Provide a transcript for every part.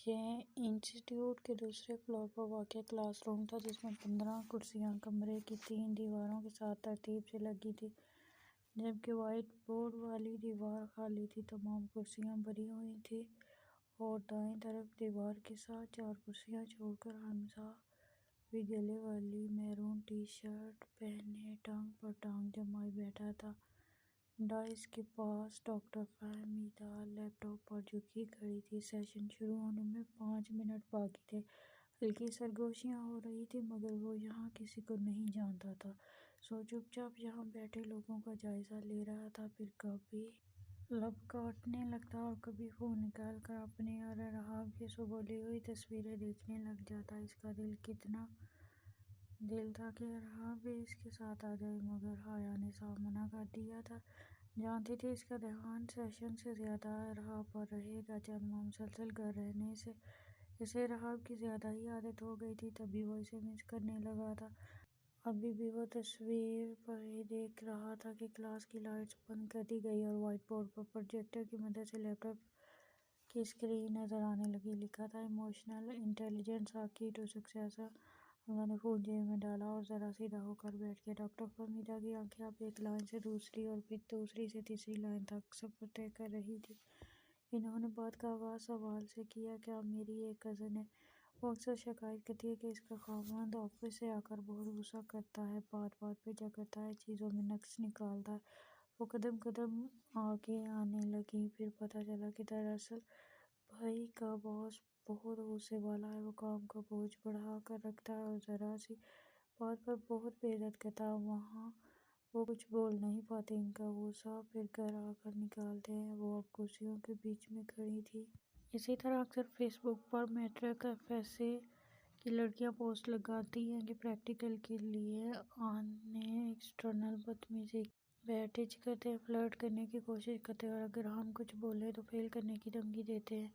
یہ انسٹی ٹیوٹ کے دوسرے فلور پر واقع کلاس روم تھا، جس میں 15 کرسیاں کمرے کی 3 دیواروں کے ساتھ ترتیب سے لگی تھیں، جبکہ وائٹ بورڈ والی دیوار خالی تھی۔ تمام کرسیاں بھری ہوئی تھیں اور دائیں طرف دیوار کے ساتھ 4 کرسیاں چھوڑ کر حمزہ بھی گلے والی میرون ٹی شرٹ پہنے ٹانگ پر ٹانگ جمائے بیٹھا تھا۔ ڈائس کے پاس ڈاکٹر فہمیدہ لیپ ٹاپ پر جھکی کھڑی تھی۔ سیشن شروع ہونے میں 5 منٹ باقی تھے۔ ہلکی سرگوشیاں ہو رہی تھیں، مگر وہ یہاں کسی کو نہیں جانتا تھا، سو چپ چاپ یہاں بیٹھے لوگوں کا جائزہ لے رہا تھا۔ پھر کبھی لب کاٹنے لگتا اور کبھی فون نکال کر اپنی اور رحاب کی سنبھالی ہوئی تصویریں دیکھنے لگ جاتا۔ اس کا کتنا دل تھا کہ رحاب بھی اس کے ساتھ آ جائے، مگر حیا نے صاف منع کر دیا تھا۔ جانتی تھی اس کا دھیان سیشن سے زیادہ رحاب پر رہے گا۔ چند ماہ مسلسل گھر رہنے سے اسے رحاب کی زیادہ ہی عادت ہو گئی تھی، تبھی وہ اسے مس کرنے لگا تھا۔ ابھی بھی وہ تصویر پر ہی دیکھ رہا تھا کہ کلاس کی لائٹس بند کر دی گئیں اور وائٹ بورڈ پر پروجیکٹر کی مدد سے لیپ ٹاپ کی اسکرین نظر آنے لگی۔ لکھا تھا ایموشنل انٹیلیجنس کی ٹو سکسیس۔ حمزہ نے فون جیب میں ڈالا اور ذرا سیدھا ہو کر بیٹھ گیا۔ ڈاکٹر فہمیدہ کی آنکھیں اب ایک لائن سے دوسری اور پھر دوسری سے تیسری لائن تک سفر طے کر رہی تھیں۔ انہوں نے بات کا آغاز سوال سے کیا، "کیا میری ایک کزن ہے؟ وہ اکثر شکایت کرتی ہے کہ اس کا خاوند آفس سے آ کر بہت غصہ کرتا ہے، بات بات پہ جھگڑتا ہے، چیزوں میں نقص نکالتا ہے۔" وہ قدم قدم آگے آنے لگیں۔ پھر پتہ چلا کہ دراصل بھائی کا باس بہت غصے والا ہے۔ وہ کام کا بوجھ بڑھا کر رکھتا ہے اور ذرا سی بات پر بہت بے عزت کرتا ہے۔ وہاں وہ کچھ بول نہیں پاتے، ان کا غصہ پھر گھر آ کر نکالتے ہیں۔ وہ اب کرسیوں کے بیچ میں کھڑی تھی۔ اسی طرح اکثر فیس بک پر میٹرک ایف ایس سی کی لڑکیاں پوسٹ لگاتی ہیں کہ پریکٹیکل کے لیے آنے ایکسٹرنل بدتمیزی بیٹ ٹچ کرتے ہیں، فلرٹ کرنے کی کوشش کرتے ہیں اور اگر ہم کچھ بولیں تو فیل کرنے کی دھمکی دیتے ہیں۔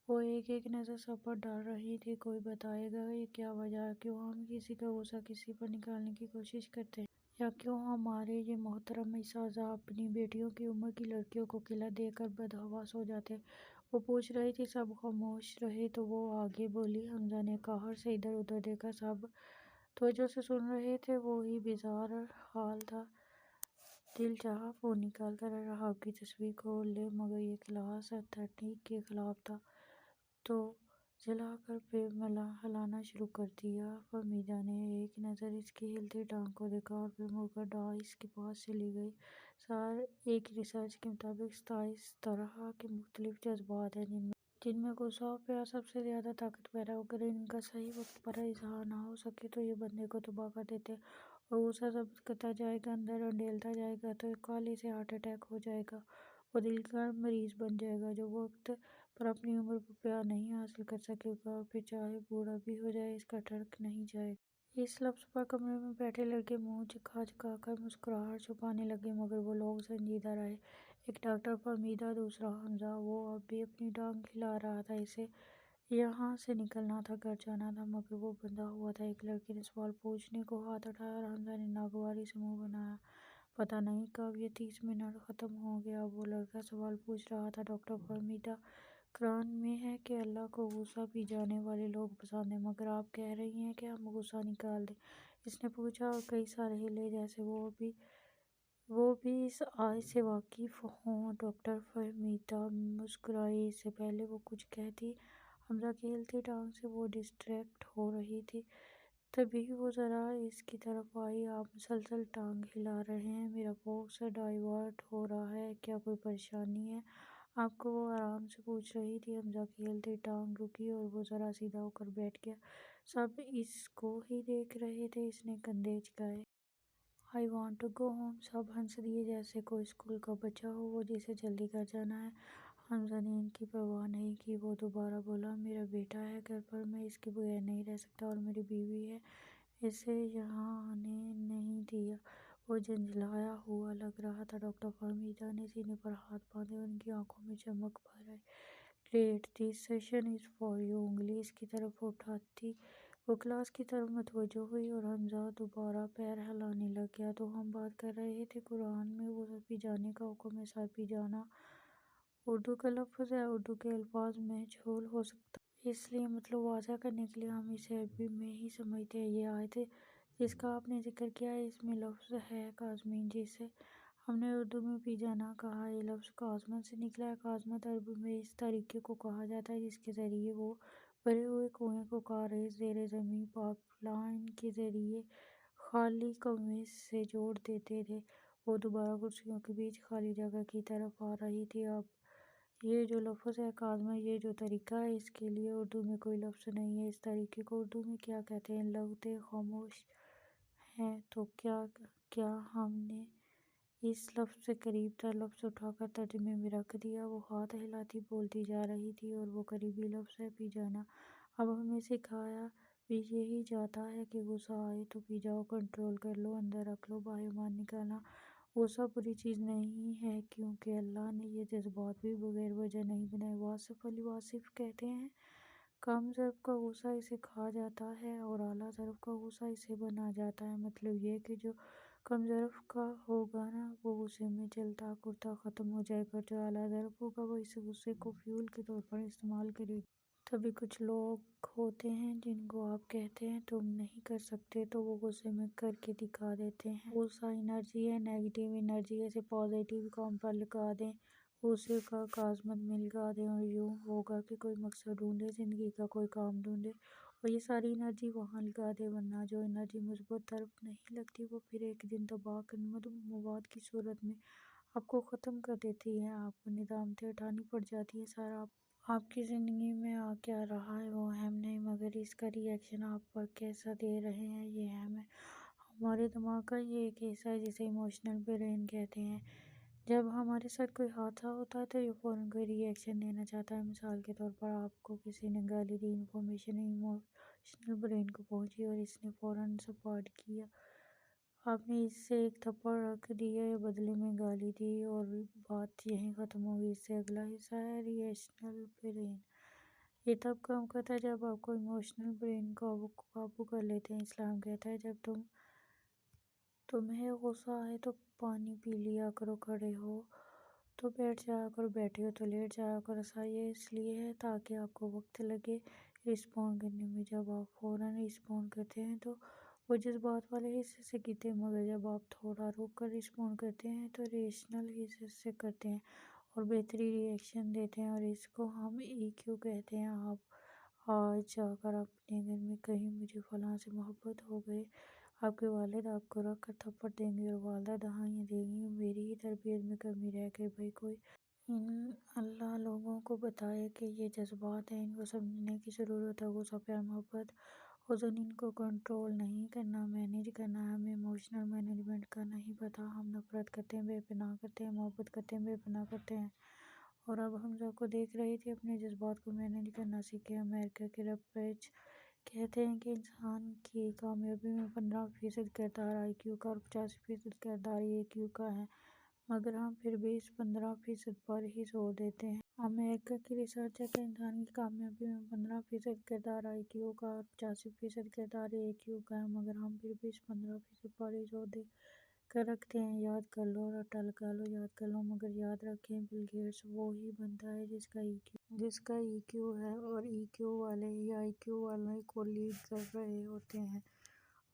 وہ ایک ایک نظر سب پر ڈال رہی تھی۔ کوئی بتائے گا یہ کیا وجہ ہے؟ کیوں ہم کسی کا غصہ کسی پر نکالنے کی کوشش کرتے ہیں؟ یا کیوں ہمارے یہ محترم اساتذہ اپنی بیٹیوں کی عمر کی لڑکیوں کو قلعہ دے کر بدحواس ہو جاتے ہیں؟ وہ پوچھ رہی تھی۔ سب خاموش رہے تو وہ آگے بولی۔ حمزہ نے قہر سے ادھر ادھر دیکھا۔ سب توجہ سے سن رہے تھے۔ وہی بیزار حال تھا۔ دل چاہا فون نکال کر رحاب کی تصویر کھول لے، مگر یہ کلاس ایتھکس کے خلاف تھا، تو جلا کر پھر ہلانا شروع کر دیا۔ فہمیدہ نے ایک نظر اس کی ہلتی ٹانگ کو دیکھا اور پھر مڑ کر ڈائس کے پاس چلی گئی۔ سر، ایک ریسرچ کے مطابق 27 طرح کے مختلف جذبات ہیں، جن میں غصہ اور پیار سب سے زیادہ طاقتور ہے۔ اگر ان کا صحیح وقت پر اظہار نہ ہو سکے تو یہ بندے کو تباہ کر دیتے ہیں، اور غصہ ضبط کرتا جائے گا، اندر انڈیلتا جائے گا تو کالی سے ہارٹ اٹیک ہو جائے گا۔ وہ دل کا مریض بن جائے گا جو وقت پر اپنی عمر پر پیار نہیں حاصل کر سکے گا، اور پھر چاہے بوڑھا بھی ہو جائے اس کا ٹھڑک نہیں جائے گا۔ اس لفظ پر کمرے میں بیٹھے لڑکے منہ جھکا جھکا کر مسکراہٹ چھپانے لگے، مگر وہ لوگ سنجیدہ رہے۔ ایک ڈاکٹر فہمیدہ، دوسرا حمزہ۔ وہ اب بھی اپنی ٹانگ ہلا رہا تھا۔ اسے یہاں سے نکلنا تھا، گھر جانا تھا، مگر وہ بندھا ہوا تھا۔ ایک لڑکے نے سوال پوچھنے کو ہاتھ اٹھایا اور حمزہ نے ناگواری سے منہ بنایا۔ پتہ نہیں کب یہ 30 منٹ ختم ہوں گے۔ اب وہ لڑکا سوال پوچھ رہا تھا، "ڈاکٹر فہمیدہ، قرآن میں ہے کہ اللہ کو غصہ پی جانے والے لوگ پسند ہیں، مگر آپ کہہ رہی ہیں کہ ہم غصہ نکال دیں۔" اس نے پوچھا اور کئی سر ہلے جیسے وہ بھی اس آیت سے واقف ہوں۔ ڈاکٹر فہمیدہ مسکرائی۔ اس سے پہلے وہ کچھ کہتی، حمزہ کی ہلتی ٹانگ سے وہ ڈسٹریکٹ ہو رہی تھی۔ تبھی وہ ذرا اس کی طرف آئی۔ "آپ مسلسل ٹانگ ہلا رہے ہیں، میرا فوکس ڈائیورٹ ہو رہا ہے، کیا کوئی پریشانی ہے آپ کو؟" وہ آرام سے پوچھ رہی تھی۔ حمزہ کی ہلتی ٹانگ رکی اور وہ ذرا سیدھا ہو کر بیٹھ گیا۔ سب اس کو ہی دیکھ رہے تھے۔ اس نے کندھے جھکائے۔ "I want to go home." سب ہنس دیے جیسے کوئی اسکول کا بچہ ہو وہ جسے جلدی گھر جانا ہے۔ حمزہ نے ان کی پرواہ نہیں کی۔ وہ دوبارہ بولا، "میرا بیٹا ہے گھر پر، میں اس کے بغیر نہیں رہ سکتا، اور میری بیوی ہے، اسے یہاں آنے نہیں دیا۔" وہ جھنجھلایا ہوا لگ رہا تھا۔ ڈاکٹر فہمیدہ نے سینے پر ہاتھ باندھے۔ ان کی آنکھوں میں چمک بھر آئی۔ "Great, this session is for you." انگلی اس کی طرف اٹھاتی وہ کلاس کی طرف متوجہ ہوئی اور حمزہ دوبارہ پیر ہلانے لگ گیا۔ "تو ہم بات کر رہے تھے، قرآن میں غصہ پی جانے کا حکم ہے۔ سر پی جانا اردو کا لفظ ہے، اردو کے الفاظ میں جھول ہو سکتا ہے۔ اس لیے مطلب واضح کرنے کے لیے ہم اسے عربی میں ہی سمجھتے ہیں۔ یہ آیت جس کا آپ نے ذکر کیا ہے اس میں لفظ ہے کاظمین، جسے ہم نے اردو میں پی جانا کہا۔ یہ لفظ کاظمت سے نکلا ہے۔ کاظمت عربی میں اس طریقے کو کہا جاتا ہے جس کے ذریعے وہ بھرے ہوئے کنویں کو کاریز زیر زمین پائپ لائن کے ذریعے خالی کنویں سے جوڑ دیتے تھے۔ وہ دوبارہ کرسیوں کے بیچ خالی جگہ کی طرف آ رہی تھی۔ اب یہ جو لفظ ہے کاظمہ، یہ جو طریقہ ہے، اس کے لیے اردو میں کوئی لفظ نہیں ہے۔ اس طریقے کو اردو میں کیا کہتے ہیں؟ لغتِ خاموش ہے۔ تو کیا ہم نے اس لفظ سے قریب تر لفظ اٹھا کر ترجمے میں رکھ دیا؟ وہ ہاتھ ہلاتی بولتی جا رہی تھی اور وہ قریبی لفظ ہے پی جانا۔ اب ہمیں سکھایا بھی یہی جاتا ہے کہ غصہ آئے تو پی جاؤ، کنٹرول کر لو، اندر رکھ لو، باہر مت نکالنا۔ غصہ بری چیز نہیں ہے کیونکہ اللہ نے یہ جذبات بھی بغیر وجہ نہیں بنائے۔ واصف الواصف کہتے ہیں کم ضرب کا غصہ اسے کھا جاتا ہے اور اعلیٰ ضرب کا غصہ اسے بنا جاتا ہے۔ مطلب یہ کہ جو کم ضرب کا ہوگا نا وہ غصے میں جلتا کرتا ختم ہو جائے گا، جو اعلیٰ ضرب ہوگا وہ اس غصے کو فیول کے طور پر استعمال کرے گا۔ تبھی کچھ لوگ ہوتے ہیں جن کو آپ کہتے ہیں تم نہیں کر سکتے تو وہ غصے میں کر کے دکھا دیتے ہیں۔ غصہ انرجی ہے، نیگیٹو انرجی ہے، اسے پازیٹیو کام پر لگا دیں، غصے کا کاظمت میں لگا دیں اور یوں ہوگا کہ کوئی مقصد ڈھونڈے، زندگی کا کوئی کام ڈھونڈے اور یہ ساری انرجی وہاں لگا دے، ورنہ جو انرجی مثبت طرف نہیں لگتی وہ پھر ایک دن تباہ کن مواد کی صورت میں آپ کو ختم کر دیتی ہے۔ آپ کو ندامتیں اٹھانی پڑ جاتی ہیں۔ سارا آپ کی زندگی میں آ کیا رہا ہے وہ اہم نہیں، مگر اس کا ری ایکشن آپ پر کیسا دے رہے ہیں یہ اہم ہے۔ ہمارے دماغ کا یہ ایک حصہ ہے جسے ایموشنل برین کہتے ہیں۔ جب ہمارے ساتھ کوئی حادثہ ہوتا ہے تو یہ فوراً کوئی ری ایکشن دینا چاہتا ہے۔ مثال کے طور پر آپ کو کسی نے گالی دی، انفارمیشن ایموشنل برین کو پہنچی اور اس نے فوراً سپورٹ کیا۔ آپ نے اس سے ایک تھپڑ رکھ دیا یا بدلے میں گالی دی اور بات یہیں ختم ہو گئی۔ اس سے اگلا حصہ ہے ری ایکشنل برین۔ یہ تب کام کرتا ہے جب آپ کو ایموشنل برین قابو کر لیتے ہیں۔ اسلام کہتا ہے جب تمہیں غصہ آئے تو پانی پی لیا کرو، کھڑے ہو تو بیٹھ جایا کرو، بیٹھے ہو تو لیٹ جایا کرو۔ ایسا یہ اس لیے ہے تاکہ آپ کو وقت لگے رسپونڈ کرنے میں۔ جب آپ فوراً رسپونڈ کرتے ہیں تو وہ جذبات والے حصے سے کرتے ہیں، مگر جب آپ تھوڑا رک کر رسپونڈ کرتے ہیں تو ریشنل حصے سے کرتے ہیں اور بہتری ری ایکشن دیتے ہیں، اور اس کو ہم ای کیو کہتے ہیں۔ آپ آج جا کر اپنے گھر میں کہیں مجھے فلاں سے محبت ہو گئی، آپ کے والد آپ کو رکھ کر تھپڑ دیں گے اور والدہ دہائیاں دیں گی، میری ہی تربیت میں کمی رہ گئی۔ بھائی کوئی اللہ لوگوں کو بتائے کہ یہ جذبات ہیں، ان کو سمجھنے کی ضرورت ہے۔ غصہ، پیار، محبت، حزن، ان کو کنٹرول نہیں کرنا، مینیج کرنا ہے۔ ہمیں ایموشنل مینجمنٹ کا نہیں پتہ۔ ہم نفرت کرتے ہیں، بے پناہ کرتے ہیں، محبت کرتے ہیں، بے پناہ کرتے ہیں۔ اور اب حمزہ کو دیکھ رہی تھی اپنے جذبات کو مینیج کرنا سیکھیں۔ امریکہ کے رپرچ کہتے ہیں کہ انسان کی کامیابی میں 15% کردار آئی کیو کا اور 85% کردار ای کیو کا ہے، مگر ہم پھر بھی اس 15% پر ہی زور دیتے ہیں۔ امریکہ کی ریسرچ ہے کہ انسان کی کامیابی میں 15% کردار آئی کیو کا اور 85% کردار ای کیو کا ہے، مگر ہم پھر بھی اس 15% پر ہی زور دے کر رکھتے ہیں۔ یاد کر لو، رٹا لگا لو، یاد کر لو، مگر یاد رکھیں بل گیٹس وہی بنتا ہے جس کا ای کیو ہے، اور ای کیو والے ہی آئی کیو والے کو لیڈ کر رہے ہوتے ہیں۔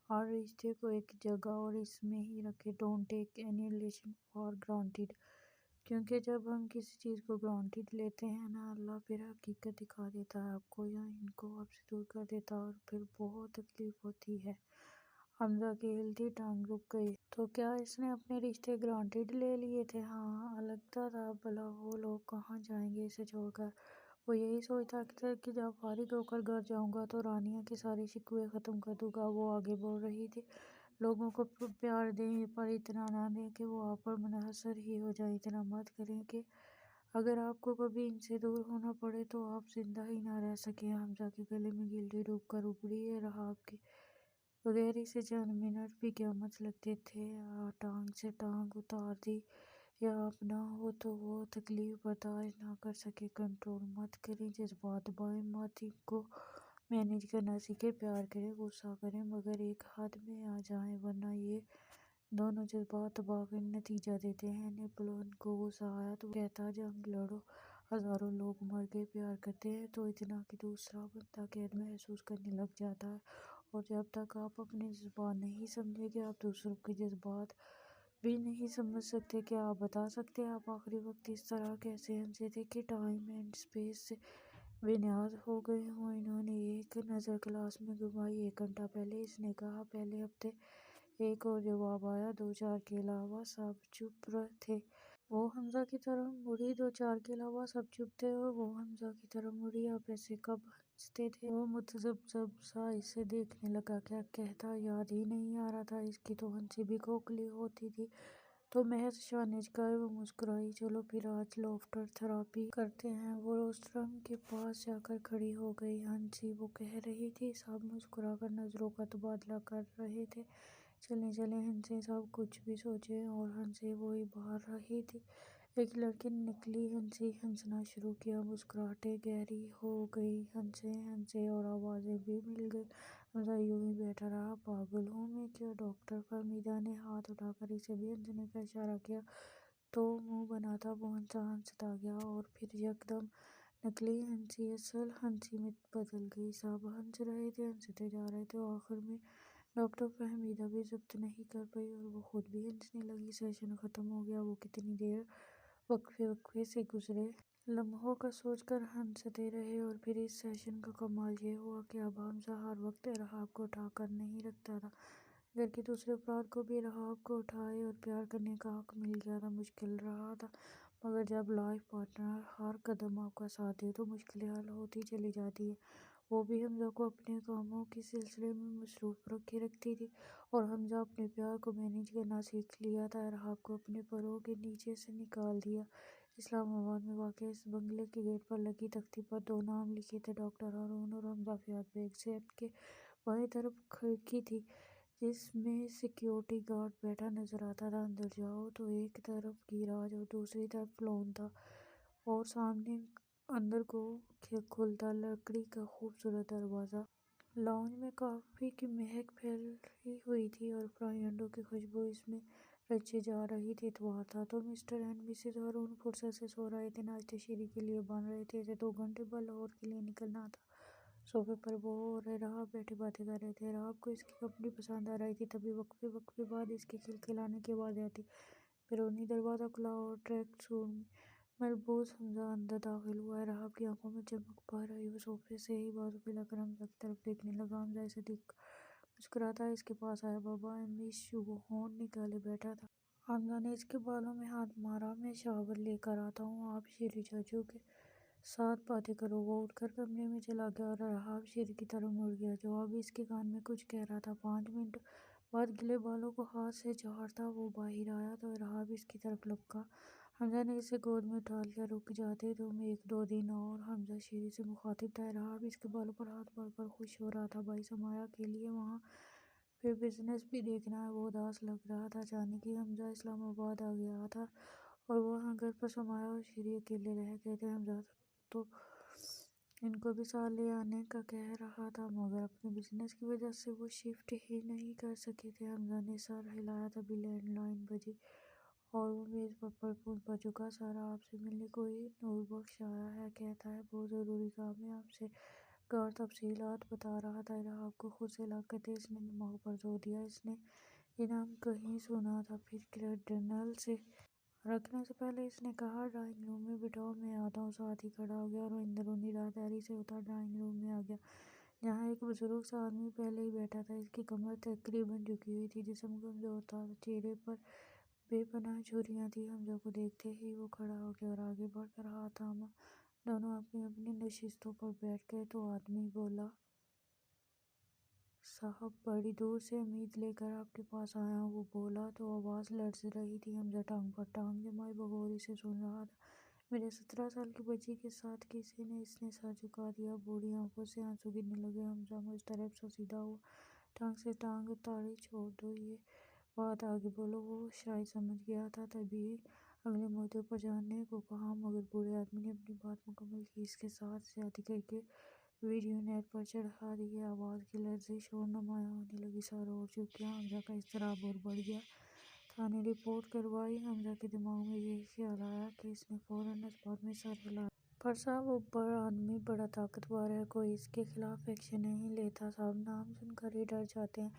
ہر رشتے کو ایک جگہ اور اس میں ہی رکھیں۔ Don't take any relation for granted, کیونکہ جب ہم کسی چیز کو گرانٹیڈ لیتے ہیں نا، اللہ پھر حقیقت دکھا دیتا ہے آپ کو یا ان کو آپ سے دور کر دیتا ہے اور پھر بہت تکلیف ہوتی ہے۔ حمزہ کی ہلتی ٹانگ رک گئی۔ تو کیا اس نے اپنے رشتے گرانٹیڈ لے لیے تھے؟ ہاں، لگتا تھا بھلا وہ لوگ کہاں جائیں گے اسے چھوڑ کر۔ وہ یہی سوچتا تھا کہ جب فارغ ہو کر گھر جاؤں گا تو رانیہ کے سارے شکوے ختم کر دوں گا۔ وہ آگے بول رہی تھی لوگوں کو پیار دیں پر اتنا نہ دیں کہ وہ آپ پر منحصر ہی ہو جائیں، اتنا مت کریں کہ اگر آپ کو کبھی ان سے دور ہونا پڑے تو آپ زندہ ہی نہ رہ سکیں۔ حمزہ کے گلے میں گلٹی ڈوب کر ابھری رہا، آپ کے بغیر اسے چند منٹ بھی قیامت لگتے تھے۔ ٹانگ سے ٹانگ اتار دی یا آپ نہ ہو تو وہ تکلیف برداشت نہ کر سکے۔ کنٹرول مت کریں جذبات، دبائیں مت، ان کو مینیج کرنا سیکھیں۔ پیار کریں، غصہ کریں، مگر ایک حد میں آ جائیں، ورنہ یہ دونوں جذبات تباہ کن نتیجہ دیتے ہیں۔ نیپولون کو غصہ آیا تو وہ کہتا جنگ لڑو، ہزاروں لوگ مر گئے۔ پیار کرتے ہیں تو اتنا کہ دوسرا بندہ قید محسوس کرنے لگ جاتا ہے، اور جب تک آپ اپنے جذبات نہیں سمجھیں گے آپ دوسروں کے جذبات بھی نہیں سمجھ سکتے۔ کیا آپ بتا سکتے ہیں آپ آخری وقت اس طرح کیسے ہنسے تھے کہ ٹائم اینڈ اسپیس سے بے نیاز ہو گئے ہوں؟ انہوں نے ایک نظر کلاس میں گھمائی۔ 1 گھنٹہ پہلے، اس نے کہا۔ پہلے ہفتے۔ ایک اور جواب آیا۔ 2-4 کے علاوہ سب چپ تھے۔ وہ حمزہ کی طرف مڑی۔ 2-4 کے علاوہ سب چپ تھے اور وہ حمزہ کی طرف مڑی۔ آپ ایسے کب ہنستے تھے؟ وہ متذبذب سا اسے دیکھنے لگا۔ کیا کہتا یاد ہی نہیں آ رہا تھا۔ اس کی تو ہنسی بھی کھوکھلی ہوتی تھی تو محض شانے جھکائے وہ مسکرائی۔ چلو پھر آج لافٹر تھراپی کرتے ہیں۔ وہ روسٹرم کے پاس جا کر کھڑی ہو گئی۔ ہنسی، وہ کہہ رہی تھی۔ سب مسکرا کر نظروں کا تبادلہ کر رہے تھے۔ چلیں چلیں ہنسیں، سب کچھ بھی سوچیں اور ہنسیں۔ وہ ابھار رہی تھی۔ ایک لڑکی نکلی، ہنسی، ہنسنا شروع کیا۔ مسکراہٹیں گہری ہو گئیں۔ ہنسے ہنسے اور آوازیں بھی مل گئیں۔ حمزہ یوں ہی بیٹھا رہا۔ پاگل ہوں میں کیا ڈاکٹر؟ فہمیدہ نے ہاتھ اٹھا کر اسے بھی ہنسنے کا اشارہ کیا تو منہ بنا تھا۔ وہ ہنسا، ہنستا گیا اور پھر یکدم نکلی ہنسی اصل ہنسی میں بدل گئی۔ سب ہنس رہے تھے، ہنستے جا رہے تھے اور آخر میں ڈاکٹر فہمیدہ بھی ضبط نہیں کر پائی اور وہ خود بھی ہنسنے لگی۔ سیشن ختم ہو گیا۔ وہ کتنی دیر وقفے سے گزرے لمحوں کا سوچ کر ہنستے رہے، اور پھر اس سیشن کا کمال یہ ہوا کہ اب حمزہ ہر وقت رحاب کو اٹھا کر نہیں رکھتا تھا۔ گھر کے دوسرے افراد کو بھی رحاب کو اٹھائے اور پیار کرنے کا حق مل گیا تھا۔ مشکل رہا تھا، مگر جب لائف پارٹنر ہر قدم آپ کا ساتھ دے تو مشکلیں حل ہوتی چلی جاتی ہیں۔ وہ بھی حمزہ کو اپنے کاموں کے سلسلے میں مصروف رکھے رکھتی تھی اور حمزہ اپنے پیار کو مینیج کرنا سیکھ لیا تھا۔ رحاب کو اپنے پروں کے نیچے سے نکال دیا۔ اسلام آباد میں واقع اس بنگلے کے گیٹ پر لگی تختی پر 2 نام لکھے تھے، ڈاکٹر ہارون اور حمزہ فیاض بیگ۔ صحت کے بائیں طرف کھڑکی تھی جس میں سیکیورٹی گارڈ بیٹھا نظر آتا تھا۔ اندر جاؤ تو ایک طرف گیراج اور دوسری طرف لان تھا اور سامنے اندر کو کھلتا لکڑی کا خوبصورت دروازہ۔ لاؤنج میں کافی کی مہک پھیلی ہوئی تھی اور فرائی انڈوں کی خوشبو اس میں رچے جا رہی تھی۔ اتوار تھا تو مسٹر اینڈ مسز ہارون فرصت سے سو رہے تھے۔ ناشتے شیری کے لیے بن رہے تھے۔ اسے 2 گھنٹے بعد لاہور کے لیے نکلنا تھا۔ صوفے پر وہ اور رحاب بیٹھے باتیں کر رہے تھے۔ رحاب کو اس کی کمپنی پسند آ رہی تھی۔ تبھی وقفے بعد اس کے کھلکھلانے کی آوازیں آتیں۔ بیرونی دروازہ کھلا اور ٹریک سوٹ میں ملبوس حمزہ اندر داخل ہوا۔ رحاب کی آنکھوں میں چمک بھر آئی۔ وہ صوفے سے ہی بازو پھیلا کر حمزہ کی طرف دیکھنے لگا۔ حمزہ اسے دیکھ کر مسکراتا اس کے پاس آیا۔ بابا آئی مس یو، وہ ہونٹ نکالے بیٹھا تھا۔ حمزہ نے اس کے بالوں میں ہاتھ مارا۔ میں شاور لے کر آتا ہوں، آپ شیری چاچو کے ساتھ باتیں کرو۔ وہ اٹھ کر کمرے میں چلا گیا اور رحاب شیری کی طرف مڑ گیا جو اب اس کے کان میں کچھ کہہ رہا تھا۔ 5 منٹ بعد گیلے بالوں کو ہاتھ سے جھاڑتا وہ باہر آیا تو رحاب اس کی طرف لپکا۔ حمزہ نے اسے گود میں اٹھا لیا۔ رک جاتے تم 1-2 دن اور؟ حمزہ شیری سے مخاطب تھا۔ رحاب اس کے بالوں پر ہاتھ مار کر خوش ہو رہا تھا۔ بھائی سمایا کے لیے وہاں پہ بزنس بھی دیکھنا ہے۔ وہ اداس لگ رہا تھا۔ اچانک ہی حمزہ اسلام آباد آ گیا تھا اور وہاں گھر پر سمایا اور شیری اکیلے رہ گئے تھے۔ حمزہ تو ان کو بھی ساتھ لے آنے کا کہہ رہا تھا مگر اپنے بزنس کی وجہ سے وہ شفٹ ہی نہیں کر سکے تھے۔ حمزہ نے سر ہلایا، تبھی لینڈ لائن بجی اور وہ میز پر پہنچ چکا۔ سر آپ سے ملنے کوئی نور بخش آیا ہے، کہتا ہے بہت ضروری کام ہے آپ سے۔ گارڈ تفصیلات بتا رہا تھا۔ رحاب کو خود سے لاقط تھے۔ اس نے دماغ پر زور دیا۔ اس نے یہ نام کہیں سنا تھا۔ پھر کریڈنل سے رکھنے سے پہلے اس نے کہا ڈرائنگ روم میں بٹھاؤ، میں آتا ہوں۔ ساتھ ہی کھڑا ہو گیا اور اندرونی راہداری سے اتر ڈرائنگ روم میں آ گیا جہاں ایک بزرگ سا آدمی پہلے ہی بیٹھا تھا۔ اس کی کمر تقریباً جھکی ہوئی تھی، جسم کمزور تھا، چہرے پر بے پناہ جھریاں تھیں۔ حمزہ کو دیکھتے ہی وہ کھڑا ہو گیا اور آگے بڑھ کر ہاتھ تھاما۔ دونوں اپنی اپنی نشستوں پر بیٹھ گئے تو آدمی بولا صاحب بڑی دور سے امید لے کر آپ کے پاس آیا ہوں۔ وہ بولا تو آواز لرز رہی تھی۔ حمزہ ٹانگ پر ٹانگ جمائے بغور اسے سن رہا تھا۔ میرے 17 سال کی بچی کے ساتھ کسی نے؟ اس نے سر جھکا دیا، بوڑھی آنکھوں سے آنسو گرنے لگے۔ حمزہ مضطرب سا سیدھا ہوا۔ ٹانگ سے ٹانگ تاڑی چھوڑ دو، یہ بات آگے بولو۔ وہ شاید سمجھ گیا تھا، تبھی اگلے مدعے پر جانے کو کہا مگر بوڑھے آدمی نے اپنی بات مکمل کی۔ اس کے ساتھ زیادتی کر کے ویڈیو نیٹ پر چڑھا دی۔ آواز کی لرزش اور نمایاں ہونے لگی۔ سر اور جھک گیا۔ حمزہ کا اضطراب اور بڑھ گیا۔ تھانے رپورٹ کروائی؟ حمزہ کے دماغ میں یہی خیال آیا کہ اس نے فوراً اسباب میں سر ہلایا۔ پر صاحب وہ بڑا آدمی بڑا طاقتور ہے، کوئی اس کے خلاف ایکشن نہیں لیتا صاحب، نام سن کر ہی ڈر جاتے ہیں،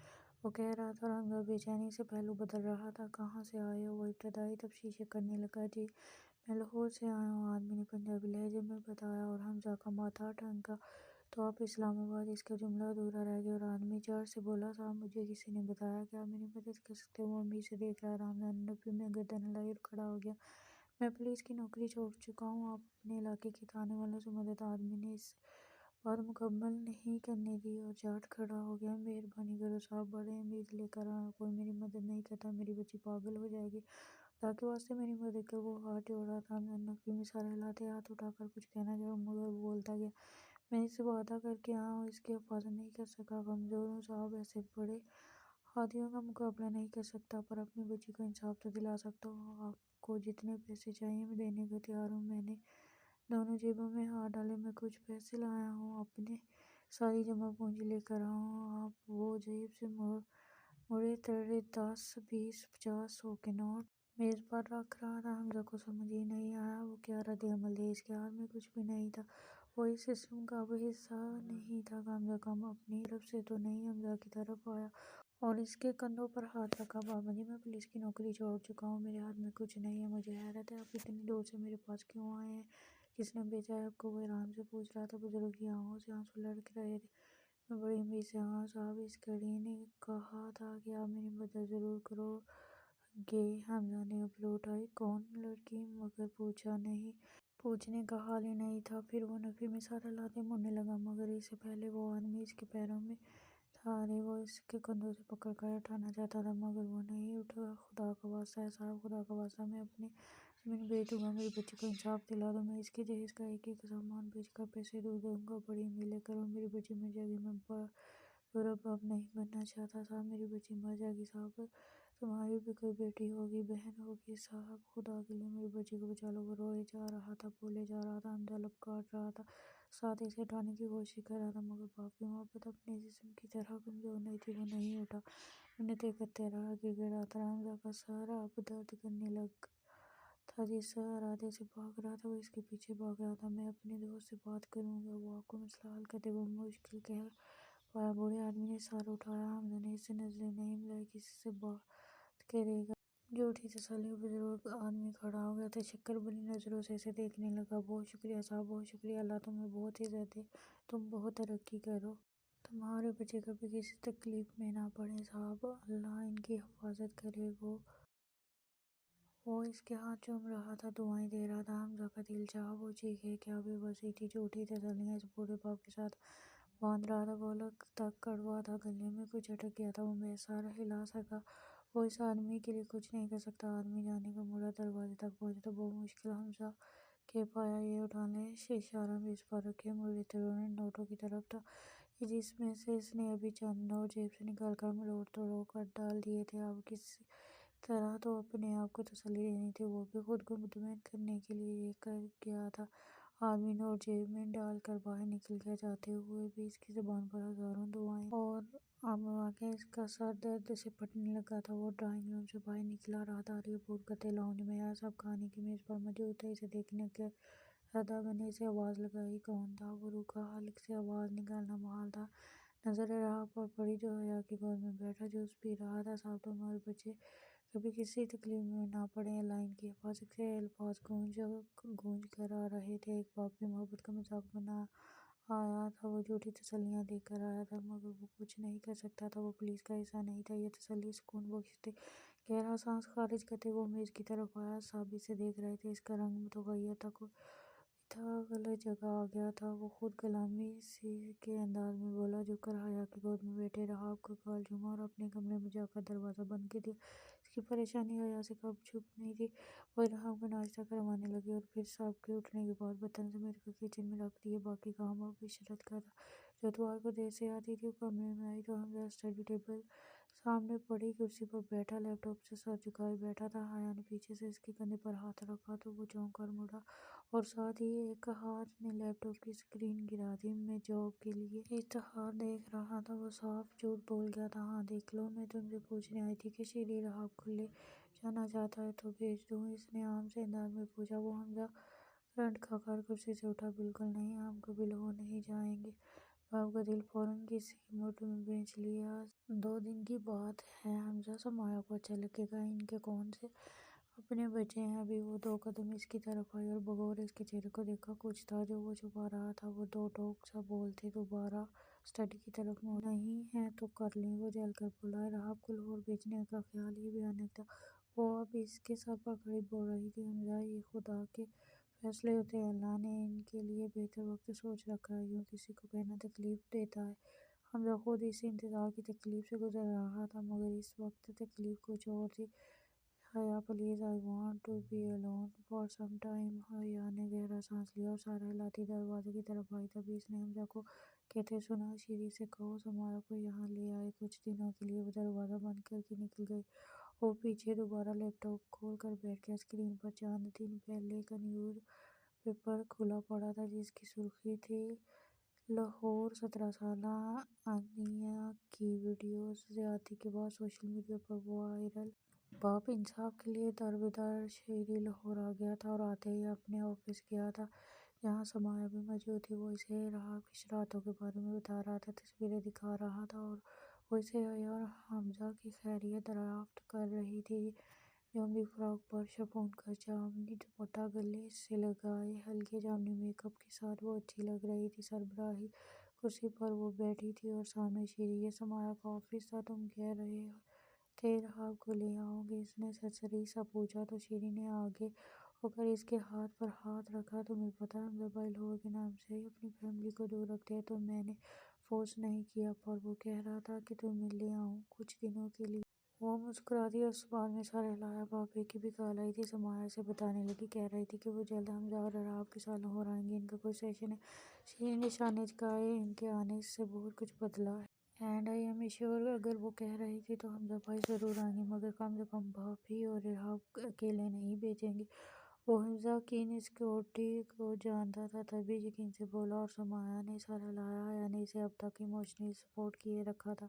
وہ کہہ رہا تھا اور حمزہ بے چینی سے پہلو بدل رہا تھا۔ کہاں سے آئے ہو؟ وہ ابتدائی تفتیشیں کرنے لگا۔ جی میں لاہور سے آیا ہوں، آدمی نے پنجابی لہجے میں بتایا اور حمزہ کا ماتھا ٹھنکا۔ تو آپ اسلام آباد؟ اس کا جملہ ادھورا رہ گیا اور آدمی جڑ سے بولا، صاحب مجھے کسی نے بتایا کہ آپ میری مدد کر سکتے ہیں۔ وہ امید سے دیکھ رہا تھا۔ حمزہ نے نفی میں گردن ہلائی اور کھڑا ہو گیا۔ میں پولیس کی نوکری چھوڑ چکا ہوں، آپ اپنے علاقے کے تھانے والوں سے مدد۔ آدمی نے اس بات مکمل نہیں کرنے دی اور جھٹ کھڑا ہو گیا۔ مہربانی کرو صاحب، بڑے امید لے کر آیا ہوں، کوئی میری مدد نہیں کرتا، میری بچی پاگل ہو جائے گی، خدا کے واسطے میری مدد کرو۔ وہ ہاتھ جوڑ رہا تھا۔ حمزہ نے نفی میں سر ہلاتے ہاتھ اٹھا کر کچھ کہنا چاہا مگر وہ بولتا گیا، میں اس سے وعدہ کر کے آیا ہوں، اس کی حفاظت نہیں کر سکا، کمزور ہوں صاحب، ایسے بڑے ہاتھیوں کا مقابلہ نہیں کر سکتا، پر اپنی بچی کو انصاف تو دلا سکتا ہوں۔ آپ کو جتنے پیسے چاہیے میں دینے کو تیار ہوں۔ میں نے دونوں جیبوں میں ہاتھ ڈالے، میں کچھ پیسے لایا ہوں، اپنے ساری جمع پونجی لے کر آیا ہوں۔ آپ وہ جیب سے مڑے تڑے 10، 20، 50، 100 کے نوٹ میز پر رکھ رہا تھا۔ حمزہ کو سمجھ ہی نہیں آیا وہ کیا رد عمل دے، اس کے ہاتھ میں کچھ بھی نہیں تھا، وہ اس سسٹم کا اب حصہ نہیں تھا، کم از کم اپنی طرف سے تو نہیں۔ حمزہ کی طرف آیا اور اس کے کندھوں پر ہاتھ رکھا، بابا جی میں پولیس کی نوکری چھوڑ چکا ہوں، میرے ہاتھ میں کچھ نہیں ہے، مجھے حیرت ہے آپ اتنی دور سے میرے پاس کیوں آئے ہیں، کس نے بھیجا ہے آپ کو؟ وہ آرام سے پوچھ رہا تھا۔ بزرگ کی آنکھوں سے آنسو لڑک رہے تھے۔ میں بڑی امید سے ہاں صاحب، اس گھڑی نے کہا تھا کہ آپ میری مدد ضرور کرو گے۔ حمزہ نے ابرو اٹھائی، کون لڑکی؟ مگر پوچھا نہیں، پوچھنے کا حال ہی نہیں تھا۔ پھر وہ نفی میں سر ہلاتے مڑنے لگا، مگر اس سے پہلے وہ آدمی اس کے پیروں میں تھا، ارے وہ اس کے کندھوں سے پکڑ کر اٹھانا چاہتا تھا مگر وہ نہیں اٹھا۔ خدا کا واسطہ ہے صاحب، خدا کا واسطہ، میں اپنی زمین بیچ دوں گا، میری بچی کو انصاف دلا دو، میں اس کے جہیز کا ایک ایک سامان بیچ کر پیسے دے دوں گا، بڑی امید لے کر، اور میری بچی مر جائے گی۔ میں برا باپ نہیں بننا چاہتا صاحب، میری بچی مر جائے گی صاحب، تمہاری بھی کوئی بیٹی ہوگی، بہن ہوگی صاحب، خدا کے لیے میری بچی کو بچا لو۔ وہ روئے جا رہا تھا، بولے جا رہا تھا، حمزہ لب کاٹ رہا تھا، ساتھ اسے اٹھانے کی کوشش کر رہا تھا مگر باپ کی محبت اپنے جسم کی طرح کمزور نہیں تھی، وہ نہیں اٹھا، منتیں کرتے رہا، گر گڑاتا رہا۔ حمزہ کا سر اب درد کرنے لگا تھا، جس ارادے سے بھاگ رہا تھا وہ اس کے پیچھے بھاگ رہا تھا۔ میں اپنے دوست سے بات کروں گا، وہ آپ کو مسئلہ حل کر دے گا، وہ مشکل کہہ پایا۔ بوڑھے آدمی نے سر اٹھایا۔ حمزہ نے اس سے نظریں نہیں ملائی، کسی سے بات کرے گا؟ جھوٹی تسلی۔ بزرگ آدمی کھڑا ہو گیا، تشکر بھری نظروں سے اسے دیکھنے لگا۔ بہت شکریہ صاحب، بہت شکریہ، اللہ تمہیں بہت عزت دے، تم بہت ترقی کرو، تمہارے بچے کبھی کسی تکلیف میں نہ پڑیں صاحب، اللہ ان کی حفاظت کرے۔ وہ اس کے ہاتھ چوم رہا تھا، دعائیں دے رہا تھا۔ حمزہ کا دل چاہا، وہ چیخے، کیا بے بسی تھی، جھوٹی تسلیاں اس بوڑھے باپ کے ساتھ باندھ رہا تھا، بولک تک کڑوا تھا، گلے میں کچھ اٹک گیا تھا، وہ محض سر ہلا سکا، وہ اس آدمی کے لیے کچھ نہیں کر سکتا۔ آدمی جانے کو مڑا، دروازے تک پہنچا تو بہت مشکل حمزہ کہہ پایا، یہ اٹھا لیں، اشارہ میز پر رکھے، مڑے توڑے نوٹوں کی طرف تھا، جس میں سے اس نے ابھی چند نوٹ جیب سے نکال کر مروڑ توڑ کر ڈال دیے تھے۔ اب کسی طرح تو اپنے آپ کو تسلی دینی تھی، وہ بھی خود کو مطمئن کرنے کے لیے یہ کر گیا تھا۔ آدمی نوٹ جیب میں ڈال کر باہر نکل گیا، جاتے ہوئے بھی اس کی زبان پر ہزاروں دعائیں، اور اب واقعی اس کا سر درد سے پھٹنے لگا تھا۔ وہ ڈرائنگ روم سے باہر نکل آ رہا تھا، ہری پور کتے لاؤنج میں آیا، سب کھانے کی میز پر موجود تھے، اسے دیکھنے کے ارادہ بنے سے آواز لگائی، کون تھا؟ وہ رکا، حلق سے آواز نکالنا محال تھا، نظر راہ پر پڑی جو حیا کی گود میں بیٹھا جوش پی رہا تھا، صاحب تمہارے بچے کبھی کسی تکلیف میں نہ پڑیں، اللہ ان کی حفاظت کرے۔ الفاظ گونج کر آ رہے تھے، ایک باپ کی محبت کا مذاق بنا آیا تھا، وہ جھوٹی تسلیاں دے کر آیا تھا مگر وہ کچھ نہیں کر سکتا تھا، وہ پولیس کا حصہ نہیں تھا، یہ تسلی سکون بخش تھی۔ گہرا سانس خارج کرتے وہ میز کی طرف آیا، سب اسے دیکھ رہے تھے، اس کا رنگ متغیر تھا، کوئی تھا غلط جگہ آ گیا تھا، وہ خود کلامی سی کے انداز میں بولا، جھک کر حیا کی گود میں بیٹھے رہا، آپ کا گال چوما اور اپنے کمرے میں جا کر دروازہ بند کر دیا۔ اس کی پریشانی حیا سے کم چھپ نہیں تھی، وہ ارحم کو ناشتہ کروانے لگی اور پھر سب کے اٹھنے کے بعد برتن سمیٹ کر کچن میں رکھ دیے، باقی کام اب عشرت کا تھا، جو اتوار کو دیر سے آتی تھی۔ وہ کمرے میں آئی تو حمزہ اسٹڈی ٹیبل سامنے پڑی کرسی پر بیٹھا لیپ ٹاپ سے سر جھکائے بیٹھا تھا، حیا نے پیچھے سے اس کے کندھے پر ہاتھ رکھا تو وہ چونک کر مڑا اور ساتھ ہی ایک ہاتھ نے لیپ ٹاپ کی اسکرین گرا دی۔ میں جاب کے لیے اشتہار دیکھ رہا تھا، وہ صاف جھوٹ بول گیا تھا، ہاں دیکھ لو، میں تم سے پوچھنے آئی تھی کہ شیری رہاب کھلے جانا چاہتا ہے تو بھیج دوں؟ اس نے عام سے انداز میں پوچھا۔ وہ حمزہ کرنٹ کھا کر کرسی سے اٹھا۔ بالکل نہیں، ہم کبھی لاہور نہیں جائیں گے۔ باپ کا دل فوراً کسی موٹر میں بھیج لیا۔ 2 دن کی بات ہے حمزہ، سمایا کو اچھا لگے گا، ان کے کون سے اپنے بچے ہیں ابھی۔ وہ 2 قدم اس کی طرف آئی اور بغور اس کے چہرے کو دیکھا۔ کچھ تھا جو وہ چھپا رہا تھا۔ وہ 2 ٹوک سا بولتے دوبارہ اسٹڈی کی طرف موڑ۔ نہیں ہے تو کر لیں، وہ جل کر بولا۔ رحاب کو لاہور بھیجنے کا خیال ہی بھیانک تھا۔ وہ اب اس کے سر پر کھڑی بول رہی تھی، حمزہ یہ خدا کے فیصلے ہوتے ہیں، اللہ نے ان کے لیے بہتر وقت سوچ رکھا ہے، یوں کسی کو کہنا تکلیف دیتا ہے۔ حمزہ خود اس انتظار کی تکلیف سے گزر رہا تھا، مگر اس وقت تکلیف کچھ اور تھی۔ Haya please I want to be alone for some time. Haya نے گہرا سانس لیا اور سر ہلاتی دروازے کی طرف آئی۔ تبھی اس نے حمزہ کو کہتے سنا، شیری سے کہو سمایا کو یہاں لے آئے کچھ دنوں کے لیے۔ وہ دروازہ بند کر کے نکل گئی۔ وہ پیچھے دوبارہ لیپ ٹاپ کھول کر بیٹھ گیا۔ اسکرین پر چند دن پہلے کا نیوز پیپر کھلا پڑا تھا، جس کی سرخی تھی، لاہور 17 سالہ انیا کی ویڈیو زیادتی کے بعد سوشل میڈیا پر وائرل۔ باپ انصاف کے لیے دربدر۔ شیری لاہور آ گیا تھا اور آتے ہی اپنے آفس گیا تھا، جہاں سمایا بھی موجود تھی۔ وہ اسے رحاب کی شرارتوں کے بارے میں بتا رہا تھا، تصویریں دکھا رہا تھا، اور وہ اسے حیا اور حمزہ کی خیریت دریافت کر رہی تھی۔ جامنی فراک پر شفون کا جامنی دوپٹہ گلے سے لگائے ہلکے جامنی میک اپ کے ساتھ وہ اچھی لگ رہی تھی۔ سربراہی کرسی پر وہ بیٹھی تھی اور سامنے شیری۔ یہ سمایا کا آفس تھا، تم کہہ رہے تھے رحاب کو لے آؤ گے، اس نے سرسری سا پوچھا تو شیری نے آگے ہو کر اس کے ہاتھ پر ہاتھ رکھا۔ تمہیں پتہ ہے حمزہ بھائی لاہور کے نام سے ہی اپنی فیملی کو دور رکھتے ہیں، تو میں نے فورس نہیں کیا، پر وہ کہہ رہا تھا کہ تمہیں لے آؤں کچھ دنوں کے لیے۔ وہ مسکرا دی اور اس بات میں سر ہلایا۔ بھابھی کی بھی کال آئی تھی، سمایا اسے بتانے لگی، کہہ رہی تھی کہ وہ جلد حمزہ اور رحاب کے ساتھ لاہور آئیں گی، ان کا کوئی سیشن ہے۔ شیری نے نشانے چکائے، ان کے آنے سے بہت کچھ بدلا ہے۔ اینڈ آئی ایم شیور اگر وہ کہہ رہی تھی تو حمزہ بھائی ضرور آئیں گے، مگر کم سے کم بھابھی اور رحاب اکیلے نہیں بھیجیں گے۔ وہ حمزہ کی انسیکیورٹی کو جانتا تھا، تبھی یقین سے بولا، اور سمایا نے سر ہلایا۔ حیا نے اسے اب تک ایموشنلی سپورٹ کیے رکھا تھا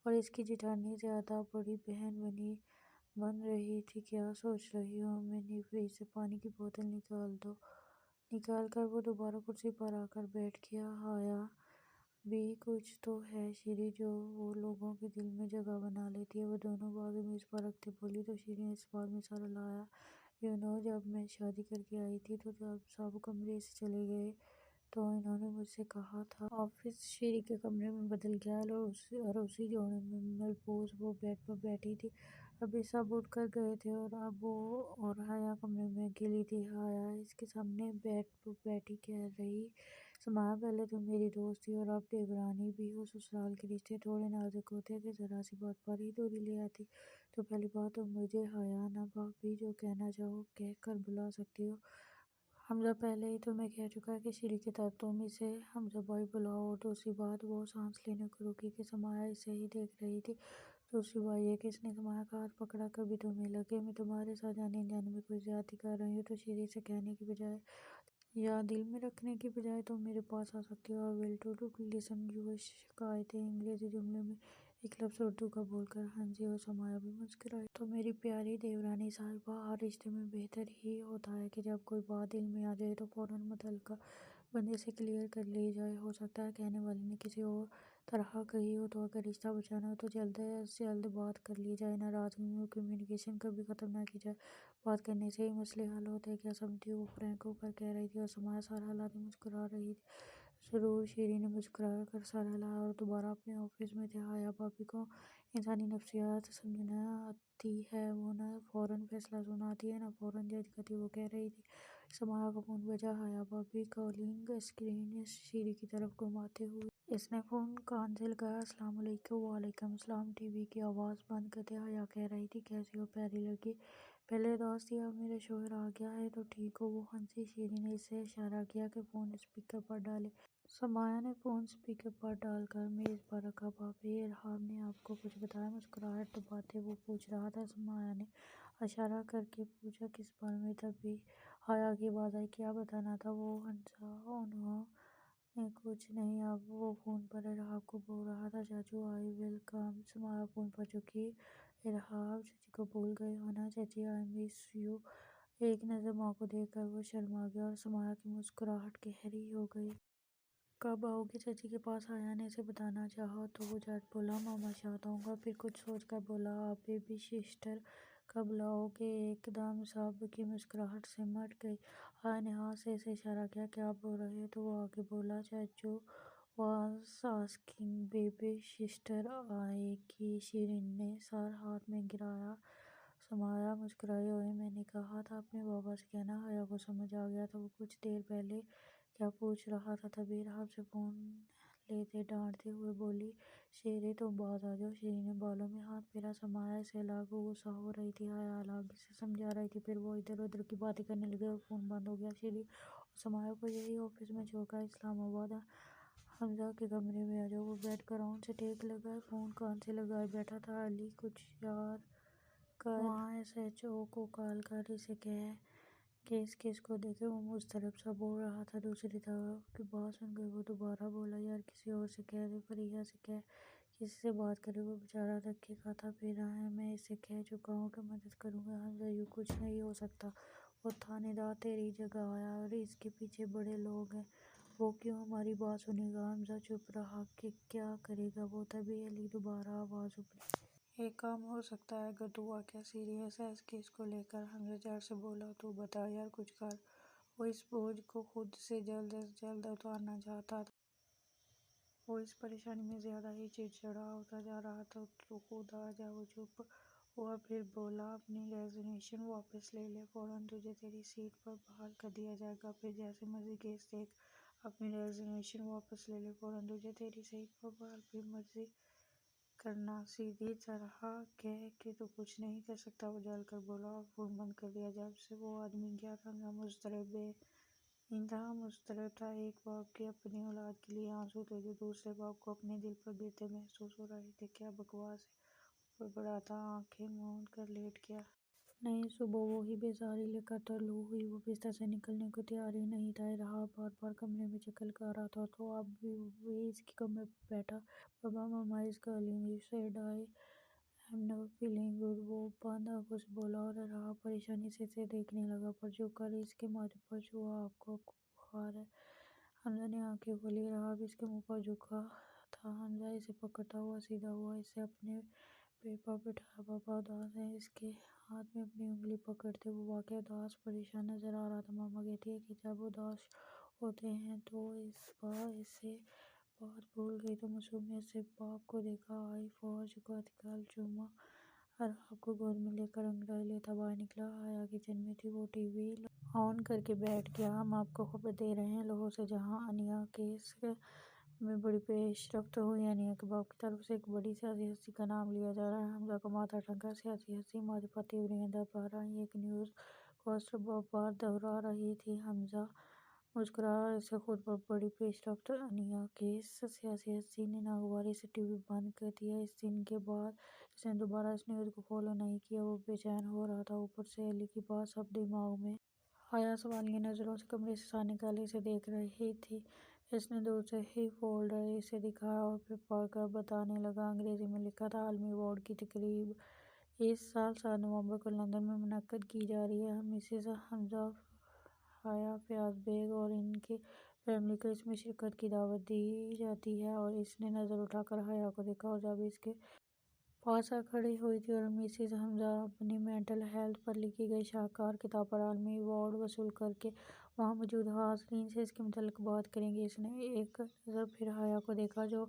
اور اس کی جیٹھانی زیادہ بڑی بہن بن رہی تھی۔ کیا سوچ رہی ہو منی، فریج سے پانی کی بوتل نکال دو۔ نکال کر وہ دوبارہ کرسی پر آ کر بیٹھ گیا۔ حیا بھی کچھ تو ہے شیری جو وہ لوگوں کے دل میں جگہ بنا لیتی ہے۔ وہ دونوں بازو میز پر رکھتے بولی تو شیری نے اس بات میں سر ہلایا، یو نو جب میں شادی کر کے آئی تھی تو جب سب کمرے سے چلے گئے تو انہوں نے مجھ سے کہا تھا۔ آفس شیری کے کمرے میں بدل گیا اور اسی جوڑے میں ملبوس وہ بیڈ پر بیٹھی تھی۔ ابھی سب اٹھ کر گئے تھے اور اب وہ اور حیا کمرے میں اکیلی تھی۔ حیا اس کے سامنے بیڈ پر بیٹھی کہہ رہی، سمایا پہلے تم میری دوست تھی اور اب دیورانی بھی ہو۔ سسرال کے رشتے تھوڑے نازک ہوتے ہیں کہ ذرا سی بات پر ہی دوری لے آتی، تو پہلی بات تم مجھے حیا نہ بھابھی جو کہنا چاہو کہہ کر بلا سکتی ہو۔ حمزہ پہلے ہی تمہیں کہہ چکا ہے کہ شیری کے طرف تم اسے حمزہ بھائی بلاؤ، اور دوسری بات، وہ سانس لینے کو رکی کہ سمایا اسے ہی دیکھ رہی تھی، دوسری بات یہ کہ اس نے سمایا کا ہاتھ پکڑا، کبھی تمہیں لگے میں تمہارے ساتھ جانے انجانے میں کوئی زیادتی کر رہی ہوں تو شیری سے کہنے کی بجائے یا دل میں رکھنے کی بجائے تم میرے پاس آ سکتی ہو۔ Will to listen you. شکایتیں انگریزی جملے میں ایک لفظ اردو کا بول کر ہنسی اور سمایا بھی مسکرائی۔ تو میری پیاری دیورانی صاحبہ، ہر رشتے میں بہتر ہی ہوتا ہے کہ جب کوئی بات دل میں آ جائے تو فوراً متعلقہ بندے سے کلیئر کر لی جائے۔ ہو سکتا ہے کہنے والے نے کسی اور طرح کہی ہو، تو اگر رشتہ بچانا ہو تو جلد از جلد بات کر لی جائے، ناراضگی میں کمیونیکیشن کبھی ختم نہ کی جائے، بات کرنے سے ہی مسئلے حل ہوتے ہیں۔ کیا سمجھتی ہو؟ وہ فرینک ہو کر کہہ رہی تھی اور سمایا سر ہلاتی مسکرا رہی تھی۔ ضرور، شیری نے مسکرا کر سر ہلایا اور دوبارہ اپنے آفس میں تھے۔ حیا بھابھی کو انسانی نفسیات سمجھنا آتی ہے، وہ نہ فوراً فیصلہ سناتی ہے نہ فوراً جج کرتی۔ وہ کہہ رہی تھی، سمایا کا فون بجا۔ حیا بھابھی کالنگ اسکرین شیری کی طرف گھماتے ہوئے اس نے فون کان سے لگایا، السلام علیکم۔ وعلیکم السلام۔ ٹی وی کی آواز بند کرتے حیا کہہ رہی تھی، کیسی ہو پیاری لڑکی، پہلے اداس تھی، اب میرا شوہر آ گیا ہے تو ٹھیک ہو۔ وہ ہنسی۔ شیری نے اسے اشارہ کیا کہ فون اسپیکر پر ڈالے۔ سمایا نے فون اسپیکر پر ڈال کر میز پر رکھا۔ بھابھی رحاب نے آپ کو کچھ بتایا؟ مسکراہٹ دباتے وہ پوچھ رہا تھا۔ سمایا نے اشارہ کر کے پوچھا، کس بارے میں؟ تبھی حیا کی آواز آئی، کیا بتانا تھا؟ وہ ہنسا، انہوں نے کچھ نہیں، اب وہ فون پر رحاب کو بول رہا تھا، چاچو آئی ول کم۔ سمایا فون پر جھکی، رحاب، چاچی کو بھول گئے ہو نا چاچی، آئی مس یو۔ ایک نظر ماں کو دیکھ کر وہ شرما گیا اور سمایا کی مسکراہٹ گہری ہو گئی۔ کب آؤ گی چچی کے پاس؟ آیا نے اسے بتانا چاہا تو وہ جھٹ بولا ماما شاید آؤں گا، پھر کچھ سوچ کر بولا آپ بیبی سسٹر کب لاؤ گے؟ ایک دم سب کی مسکراہٹ سمٹ گئی۔ آیا نے ہاتھ سے اسے اشارہ کیا کہ آپ رو رہے تو وہ آگے بولا چچو واز آسکنگ بیبی سسٹر آئے گی؟ شیرین نے سر ہاتھ میں گرایا۔ سمایا مسکرائی اوئے میں نے کہا تھا اپنے بابا سے کہنا۔ حیا کو سمجھ آ گیا تھا وہ کچھ دیر پہلے کیا پوچھ رہا تھا، تبھی رحاب سے فون لیتے ڈانٹتے ہوئے بولی شیرے تم باز آ جاؤ۔ شیرین نے بالوں میں ہاتھ پھیرا۔ سمایا اسے الگ غصہ ہو رہی تھی، حیا الگ اسے سمجھا رہی تھی، پھر وہ ادھر ادھر کی باتیں کرنے لگے اور فون بند ہو گیا۔ شیرین اور سمایا کو یہی آفس میں چھوڑ کر اسلام آباد حمزہ کے کمرے میں آ جاؤ۔ وہ بیڈ پر آن سے ٹیک لگائے فون کان سے لگائے بیٹھا تھا۔ علی کچھ یاد کر وہاں ایس ایچ او کو کال کر اسے کہہ کہ اس کیس کو دیکھے۔ وہ مضطرب سا بول رہا تھا۔ دوسری طرف کی بات سن کر وہ دوبارہ بولا یار کسی اور سے کہہ دے، فریحہ سے کہہ کسی سے بات کرے، وہ بیچارہ دھکے کھاتا پھر رہا ہے۔ میں اسے کہہ چکا ہوں کہ مدد کروں گا حمزہ، یوں کچھ نہیں ہو سکتا۔ وہ تھانے دار تیری جگہ آیا اور اس کے پیچھے بڑے لوگ ہیں، وہ کیوں ہماری بات سنے گا؟ حمزہ چپ رہا کہ کیا کرے گا وہ۔ تبھی علی دوبارہ آواز اٹھائی۔ ایک کام ہو سکتا ہے اگر تو واقعہ سیریس ہے اس کیس کو لے کر۔ حمزہ جھٹ سے بولا تو بتا یار کچھ کر۔ وہ اس بوجھ کو خود سے جلد از جلد اتارنا چاہتا تھا۔ وہ اس پریشانی میں زیادہ ہی چڑچڑا ہوتا جا رہا تھا۔ تو خود آ جا۔ وہ چپ ہوا پھر بولا اپنی ریزگنیشن واپس لے لے، فوراً تجھے تیری سیٹ پر بحال کر دیا جائے گا، پھر جیسے مرضی کیس دیکھ۔ اپنی ریزگنیشن واپس لے لے، فوراً تجھے تیری سیٹ پر بحال، پھر مرضی کرنا۔ سیدھی طرح کہہ کہ تو کچھ نہیں کر سکتا۔ وہ جل کر بولا اور فون بند کر دیا۔ جب سے وہ آدمی گیا تھا حمزہ مضطرب بے انتہا مضطرب تھا۔ ایک باپ کے اپنی اولاد کے لیے آنسو تھے جو دوسرے باپ کو اپنے دل پر گرتے محسوس ہو رہے تھے۔ کیا بکواس ہے، وہ بڑبڑاتا آنکھیں موند کر لیٹ گیا۔ نئی صبح وہی بیزاری لے کر طلوع ہوئی۔ وہ بستر سے نکلنے کو تیار ہی نہیں تھا۔ رحاب بار بار کمرے میں چکر لگا رہا تھا تو اب بھی اس کے کمرے پر بیٹھا۔ بابا mama is calling you, said I am not feeling good, وہ بند آنکھوں سے بولا اور رحاب پریشانی سے اسے دیکھنے لگا۔ پر جھک کر اس کے ماتھے پر چھوا آپ کو بخار ہے؟ حمزہ نے آنکھیں کھولی۔ رحاب اس کے منہ پر جھکا تھا۔ حمزہ اسے پکڑتا ہوا سیدھا ہوا، اسے اپنے پیر پر بٹھایا۔ پاپا اداس ہیں؟ اس کے ہاتھ میں اپنی انگلی پکڑتے وہ واقعی اداس پریشان نظر آ رہا تھا۔ ماما کہتی ہے کہ جب اداس ہوتے ہیں تو اس بار اسے بات بھول گئی تو معصومیت سے باپ کو دیکھا۔ آئی فوج کا کل جمعہ۔ رحاب کو گود میں لے کر انگڑائی لیتا باہر نکلا۔ حیا کچن میں تھی، وہ ٹی وی آن کر کے بیٹھ گیا۔ ہم آپ کو خبر دے رہے ہیں لاہور سے، جہاں انیا کیس میں بڑی پیش رفت ہوئی۔ انیا کے باپ کی طرف سے ایک بڑی سیاسی ہستی کا نام لیا جا رہا ہے۔ حمزہ کا ماتھا ٹھنکا۔ سیاسی ہستی معرفتی ابراہیم دبارہ ایک نیوز کاسٹ بار بار دہرا رہی تھی۔ حمزہ مسکرایا اور اسے خود پر بڑی پیش رفت انیا کیس۔ سیاسی ہستی نے ناگواری سے ٹی وی بند کر دیا۔ اس دن کے بعد اس نے دوبارہ اس نیوز کو فالو نہیں کیا۔ وہ بے چین ہو رہا تھا، اوپر سے علی کی بات سب دماغ میں۔ حیا سوالیہ نظروں سے کمرے سے باہر نکل اسے دیکھ رہی تھی۔ اس نے دور سے ہی فولڈر اسے دکھایا اور پھر پڑھ کر بتانے لگا۔ انگریزی میں لکھا تھا عالمی ایوارڈ کی تقریب اس سال 7 نومبر کو لندن میں منعقد کی جا رہی ہے۔ مسز حمزہ حیا فیاض بیگ اور ان کی فیملی کو اس میں شرکت کی دعوت دی جاتی ہے۔ اور اس نے نظر اٹھا کر حیا کو دیکھا اور جب اس کے پاس آ کھڑی ہوئی تھی اور مسز حمزہ اپنی مینٹل ہیلتھ پر لکھی گئی شاہکار کتاب پر عالمی ایوارڈ وصول کر کے وہاں موجود حاضرین سے اس کے متعلق بات کریں گی، اس نے ایک نظر پھر حیا کو دیکھا جو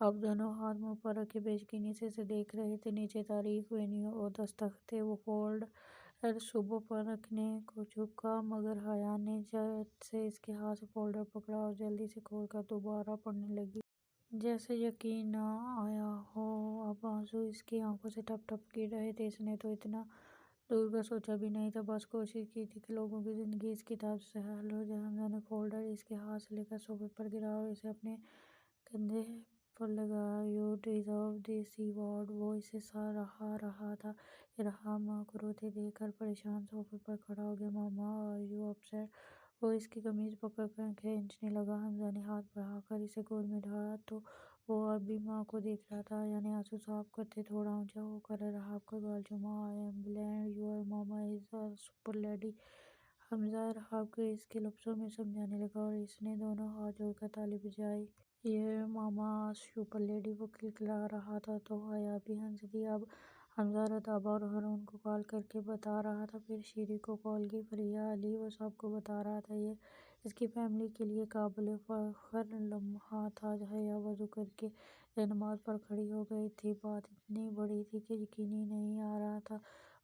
اب دونوں ہاتھ منہ پر رکھے بے یقینی سے اسے دیکھ رہے تھے۔ نیچے تاریخ وینیو اور دستخط تھے۔ وہ فولڈر صوبوں پر رکھنے کو جھکا مگر حیا نے جھٹ سے اس کے ہاتھ سے فولڈر پکڑا اور جلدی سے کھول کر دوبارہ پڑھنے لگی۔ جیسے یقین نہ آیا ہو، اب آنسو اس کی آنکھوں سے ٹپ ٹپ گر رہے تھے۔ اس نے تو اتنا دور کا سوچا بھی نہیں تھا، بس کوشش کی تھی کہ لوگوں کی زندگی اس کتاب سے حل ہو جائے۔ حمزہ نے فولڈر اس کے ہاتھ سے لے کر صوفے پر گرایا اور اسے اپنے کندھے پر لگایا۔ یو ڈیزرو دس ایوارڈ، وہ اسے سراہ رہا تھا۔ رحاب ماں کو روتے دیکھ کر پریشان صوفے پر کھڑا ہو گیا۔ ماما آر یو اپسیٹ؟ وہ اس کی قمیض پکڑ کر کھینچنے لگا۔ حمزہ نے ہاتھ بڑھا کر اسے گود میں اٹھایا تو وہ اب بھی ماں کو دیکھ رہا تھا، یعنی آنسو صاف کرتے تھوڑا اونچا ہو کر رہاب کا گال چوما۔ I am blind your mama is a super lady. Hamza Rehab کو اس کے لفظوں میں سمجھانے لگا اور اس نے دونوں ہاتھ جوڑ کر تالی بجائی۔ یہ ماما سپر لیڈی، وہ کلکلا رہا تھا تو حیا بھی ہنس دی۔ اب حمزہ رتابہ اور ہارون کو کال کر کے بتا رہا تھا، پھر شیری کو کال کی، فریہ، علی، وہ سب کو بتا رہا تھا۔ یہ اس کی فیملی کے لیے قابل فخر لمحہ تھا۔ حیا وضو کر کے نماز پر کھڑی ہو گئی تھی۔ بات اتنی بڑی تھی کہ یقین ہی نہیں آ رہا تھا۔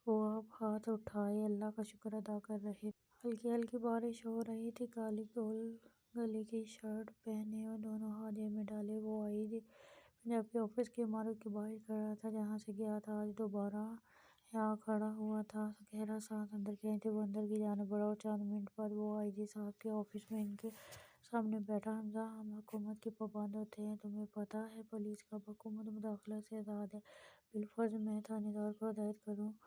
وہ اب ہاتھ اٹھائے اللہ کا شکر ادا کر رہے تھے۔ ہلکی ہلکی بارش ہو رہی تھی۔ کالی گول گلے کی شرٹ پہنے اور دونوں ہاتھ جیب میں ڈالے وہ آئی جی پنجاب کے آفس کی عمارت کے باہر کھڑا تھا، جہاں سے گیا تھا۔ آج دوبارہ یہاں کھڑا ہوا تھا۔ گہرا سانس اندر کھینچتے وہ اندر کی جانب بڑھا اور چند منٹ بعد وہ آئی جی صاحب کے آفس میں ان کے سامنے بیٹھا۔ حمزہ، ہم حکومت کے پابند ہوتے ہیں، تمہیں پتہ ہے پولیس کا حکومت مداخلت سے آزاد ہے۔ بالفرض میں تھانے دار کو ہدایت کروں بھی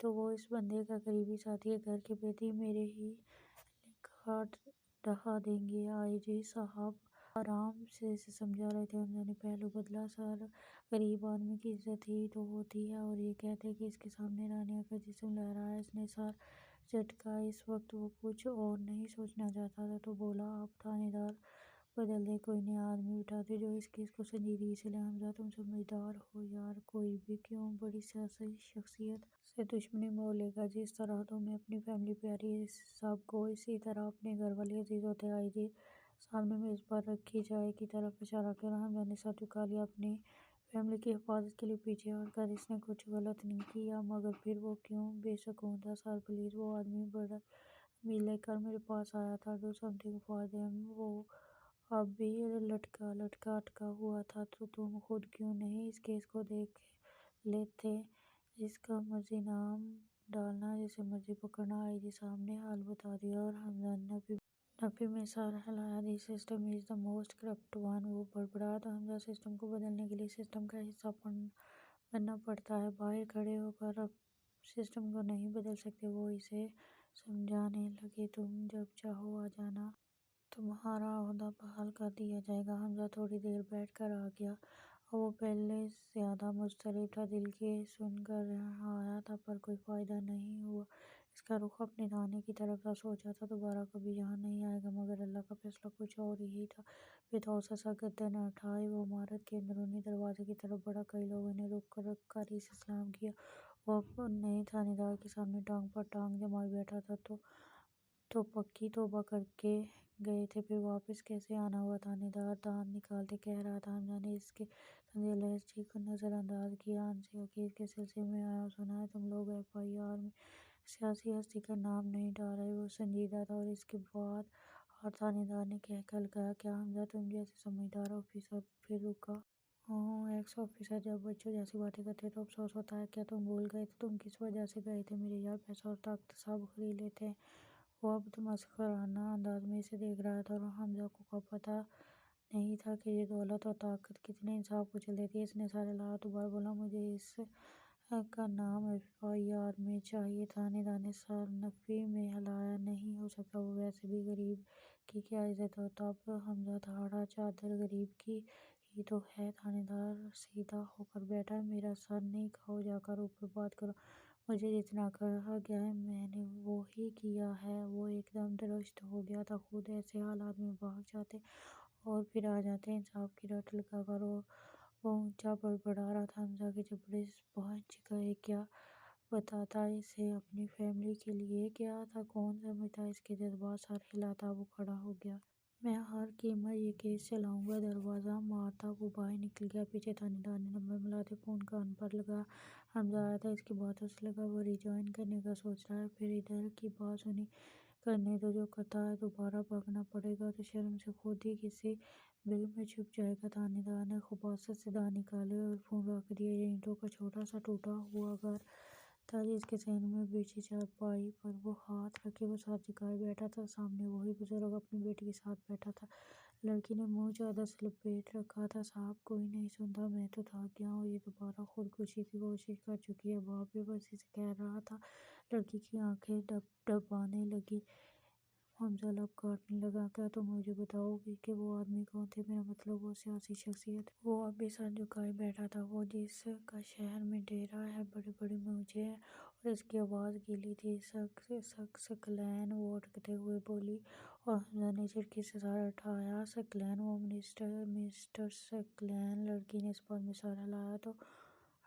تو وہ اس بندے کا قریبی ساتھی ہے، گھر کے بیٹی میرے ہی کاٹ ڈہا دیں گے۔ آئی جی صاحب آرام سے اسے سمجھا رہے تھے۔ حمزہ نے پہلو بدلا۔ سر، غریب آدمی کی عزت ہی تو ہوتی ہے، اور یہ کہتے کہ اس کے سامنے رانیہ کا جسم لہرا ہے۔ اس نے سر جھٹکا۔ اس وقت وہ کچھ اور نہیں سوچنا چاہتا تھا تو بولا، آپ تھانے دار بدل دیں، کوئی نیا آدمی بٹھا دیں جو اس کیس کو سنجیدگی سے لے۔ حمزہ، تم سمجھدار ہو یار، کوئی بھی کیوں بڑی سیاسی شخصیت سے دشمنی مول لے گا؟ جس طرح تمہیں اپنی فیملی پیاری ہے سب کو اسی طرح اپنے گھر والے عزیز ہوتے ہیں۔ آئی جی صاحب نے میز پر رکھی چائے کی طرف اشارہ کیا اور حمزہ نے سر جھکا لیا۔ اپنی فیملی کی حفاظت کے لیے پیچھے ہٹ کر، اس نے کچھ غلط نہیں کیا، مگر پھر وہ کیوں بے سکون تھا؟ سر پلیز، وہ آدمی بڑا میل لے کر میرے پاس آیا تھا، do some thing for them. وہ اب بھی لٹکا اٹکا ہوا تھا۔ تو تم خود کیوں نہیں اس کیس کو دیکھ لیتے؟ جس کا مرضی نام ڈالنا، جسے مرضی پکڑنا۔ آئی جی صاحب نے حل بتا دیا اور حمزہ نے نفی میں سر ہلایا۔ The system is the most corrupt one. وہ بڑبڑایا تو حمزہ، سسٹم کو بدلنے کے لیے سسٹم کا حصہ بننا پڑتا ہے۔ باہر کھڑے ہو کر اب سسٹم کو نہیں بدل سکتے، وہ اسے سمجھانے لگے۔ تم جب چاہو آ جانا، تمہارا عہدہ بحال کر دیا جائے گا۔ حمزہ تھوڑی دیر بیٹھ کر آ گیا اور وہ پہلے زیادہ مضطرب تھا۔ دل کے سن کر آیا تھا پر کوئی فائدہ نہیں ہوا۔ اس کا رخ اپنے تھانے کی طرف تھا۔ سوچا تھا دوبارہ کبھی یہاں نہیں آئے گا، مگر اللہ کا فیصلہ کچھ اور ہی تھا۔ بےتوسہ سا گردن اٹھائے وہ عمارت کے اندرونی دروازے کی طرف بڑھا۔ کئی لوگوں نے رک کر اسے سلام کیا۔ وہ اب نئے تھانے دار کے سامنے ٹانگ پر ٹانگ جمائے بیٹھا تھا۔ تو پکی توبہ کر کے گئے تھے، پھر واپس کیسے آنا ہوا؟ تھانے دار دانت نکالتے کہہ رہا تھا۔ حمزہ نے اس کے طنزیہ لہجے کو نظر انداز کیا۔ انسیہ کیس کے سلسلے میں آیا ہوں، سنا ہے تم لوگ ایف آئی آر میں سیاسی ہستی کا نام نہیں ڈال رہے۔ وہ سنجیدہ تھا اور اس کے بعد ہر تھانے دار نے کہہ کر لگایا، کیا حمزہ تم جیسے سمجھدار آفیسر؟ پھر رکا۔ ایکس آفیسر جب بچوں جیسی باتیں کرتے تو افسوس ہوتا ہے۔ کیا تم بھول گئے تھے تم کس وجہ سے گئے تھے؟ میرے یار، پیسہ اور طاقت سب خرید لیتے ہیں۔ وہ اب مسخرانہ انداز میں اسے دیکھ رہا تھا اور حمزہ کو پتہ نہیں تھا کہ یہ دولت اور طاقت کتنے انصاف کو چل دیتی ہے۔ اس نے سر ہلایا، دوبارہ بولا، مجھے اس کا نام ایف آئی آر میں چاہیے۔ تھانے دار نے سر نفی میں ہلایا، نہیں ہو سکتا، وہ ویسے بھی غریب کی کیا عزت ہو۔ تب حمزہ دھاڑا چادر غریب کی ہی تو ہے۔ تھانے دار سیدھا ہو کر بیٹھا۔ میرا سر نہیں کھاؤ، جا کر اوپر بات کرو۔ مجھے جتنا کہا گیا ہے میں نے وہی کیا ہے۔ وہ ایک دم درشت ہو گیا تھا۔ خود ایسے حالات میں بھاگ جاتے اور پھر آ جاتے، انصاف کی رٹ لگا کر۔ وہ اونچا بڑبڑا رہا تھا۔ حمزہ کے جبڑے بھنج گئے۔ کیا بتاتا اسے اپنی فیملی کے لیے کیا تھا؟ کون سمجھتا اس کے جذبات؟ سر ہلاتا وہ کھڑا ہو گیا۔ میں ہر قیمت یہ کیس چلاؤں گا۔ دروازہ مارتا وہ باہر نکل گیا۔ پیچھے تھانے دار نے نمبر ملاتے فون کان پر لگایا۔ حمزہ آیا تھا، اس کی باتوں سے لگا وہ ری جوائن کرنے کا سوچ رہا ہے۔ پھر ادھر کی بات سنی، کرنے دو جو کرتا ہے۔ دوبارہ بھاگنا پڑے گا تو شرم سے خود ہی کسی بل میں چھپ جائے گا۔ تھانے دار نے خباثت سے دانت نکالے اور فون رکھ دیا۔ یہ اینٹوں کا چھوٹا سا ٹوٹا ہوا گھر تھا جس کے صحن میں بچھی چارپائی پر وہ ہاتھ رکھے وہ سر جھکائے بیٹھا تھا۔ سامنے وہی بزرگ اپنی بیٹی کے ساتھ بیٹھا تھا۔ لڑکی نے منہ چادر سے لپیٹ رکھا تھا۔ صاحب کوئی نہیں سنتا، میں تو تھک گیا ہوں۔ یہ دوبارہ خودکشی کی کوشش کر چکی ہے۔ باپ بھی بس اسے کہہ رہا تھا۔ لڑکی کی آنکھیں ڈب ڈب آنے لگیں۔ حمزہ لب کاٹنے لگا۔ کیا تم مجھے بتاؤ گی کہ وہ آدمی کون تھے؟ میرا مطلب وہ سیاسی شخصیت۔ وہ اب بھی سر جھکائے بیٹھا تھا، وہ جس کا شہر میں ڈیرا ہے، بڑی بڑی موجیں ہیں، اور اس کی آواز گیلی تھی۔ سکلین وہ اٹکتے ہوئے بولی، اور حمزہ نے چڑکی سے سر اٹھایا۔ سکلین، وہ مسٹر سکلین؟ لڑکی نے اس پر مثال ہلایا تو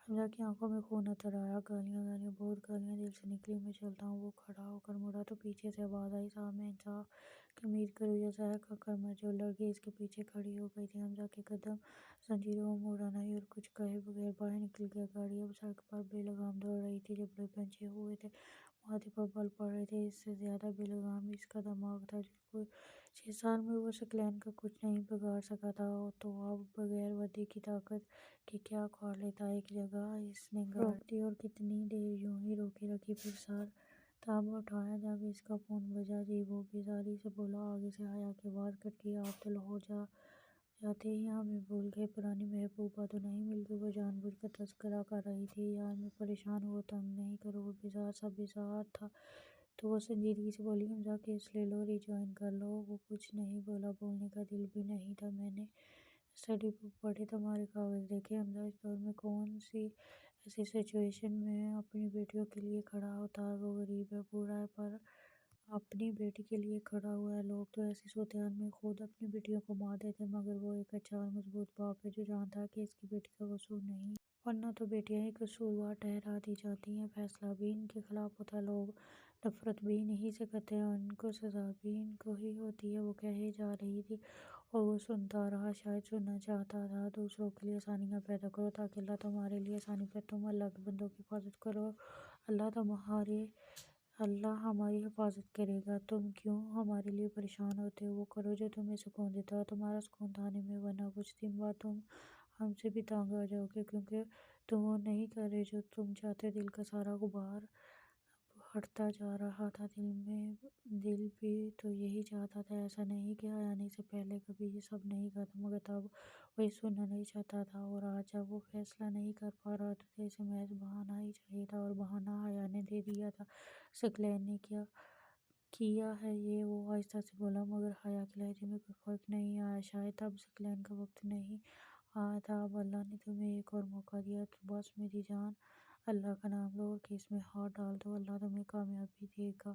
حمزہ کی آنکھوں میں خون اتر آیا۔ گالیاں گالیاں، بہت گالیاں دل سے نکلی، میں چلتا ہوں۔ وہ کھڑا ہو کر مڑا تو پیچھے سے آواز آئی، صاحب میں انصاف کی امید کروں، یہ ضحک کا کمر۔ جو لڑکی اس کے پیچھے کھڑی ہو گئی تھی، حمزہ کے قدم زنجیروں میں موڑا نہیں اور کچھ کہے بغیر باہر نکل گیا۔ گاڑی اب سڑک پر بے لگام دوڑ رہی تھی، جبڑے بنچے ہوئے تھے، ماتھے پر بل پڑ رہے تھے۔ اس سے زیادہ بے لگام اس کا دماغ تھا، جس کو 6 سال میں وہ سکلین کا کچھ نہیں بگاڑ سکا تھا، تو اب بغیر ودی کی طاقت کے کیا اکھاڑ لیتا۔ ایک جگہ اس نے گاڑی روک دی اور کتنی دیر یوں ہی روکے رکھی، پھر سر تب اٹھایا جب اس کا فون بجا۔ جی، وہ بیزاری سے بولا، آگے سے حیا کی آواز کٹی، آپ تو لاہور جاتے ہی ہمیں بھول گئے، پرانی محبوبہ تو نہیں مل گئی؟ وہ جان بوجھ کر تذکرہ کر رہی تھی۔ یار میں پریشان ہوں، تنگ نہیں کرو۔ وہ بیزار سا بیزار تھا تو وہ سنجیدگی سے بولی، حمزہ کیس لے لو، ری جوائن کر لو۔ وہ کچھ نہیں بولا، بولنے کا دل بھی نہیں تھا۔ میں نے اسٹڈی بک پڑھے، تمہارے کاغذ دیکھے۔ حمزہ، اس دور میں کون سی ایسی سچویشن میں اپنی بیٹیوں کے لیے کھڑا ہوتا ہے؟ وہ غریب ہے، بوڑھا ہے، پر اپنی بیٹی کے لیے کھڑا ہوا ہے۔ لوگ تو ایسی صورتحال میں خود اپنی بیٹیوں کو مار دیتے ہیں، مگر وہ ایک اچھا اور مضبوط باپ ہے جو جانتا ہے کہ اس کی بیٹی کا قصور نہیں، ورنہ تو بیٹیاں ہی قصوروار ٹھہرا دی جاتی ہیں، فیصلہ بھی ان کے خلاف ہوتا ہے، لوگ نفرت بھی انہی سے کرتے ہیں اور ان کو سزا بھی ان کو ہی ہوتی ہے۔ وہ کہے جا رہی تھی اور وہ سنتا رہا، شاید سننا چاہتا تھا۔ دوسروں کے لیے آسانیاں پیدا کرو تاکہ اللہ تمہارے لیے آسانی کرے، تم اللہ کے بندوں کی حفاظت کرو، اللہ ہماری حفاظت کرے گا، تم کیوں ہمارے لیے پریشان ہوتے ہو؟ وہ کرو جو تمہیں سکون دیتا ہو، تمہارا سکون تھانے میں، ورنہ کچھ دن بعد تم ہم سے بھی تنگ آ جاؤ گے، کیونکہ تم وہ نہیں کر رہے جو تم چاہتے۔ دل کا سارا غبار ہٹتا جا رہا تھا، دل بھی تو یہی چاہتا تھا۔ ایسا نہیں کہ حیا نے اسے پہلے کبھی یہ سب نہیں کہا تھا، مگر تب وہ یہ سننا نہیں چاہتا تھا، اور آج جب وہ فیصلہ نہیں کر پا رہا تھا تو اسے محض بہانہ ہی چاہیے تھا، اور بہانہ حیا نے دے دیا تھا۔ سکلین نے کیا ہے یہ؟ وہ آہستہ سے بولا، مگر حیا کے لہجے میں کوئی فرق نہیں آیا۔ شاید اب سکلین کا وقت نہیں آیا تھا، اب اللہ نے تمہیں ایک اور موقع دیا، تو بس میری جان، اللہ کا نام لو اور کیس میں ہاتھ ڈال دو، اللہ تمہیں کامیابی دے گا۔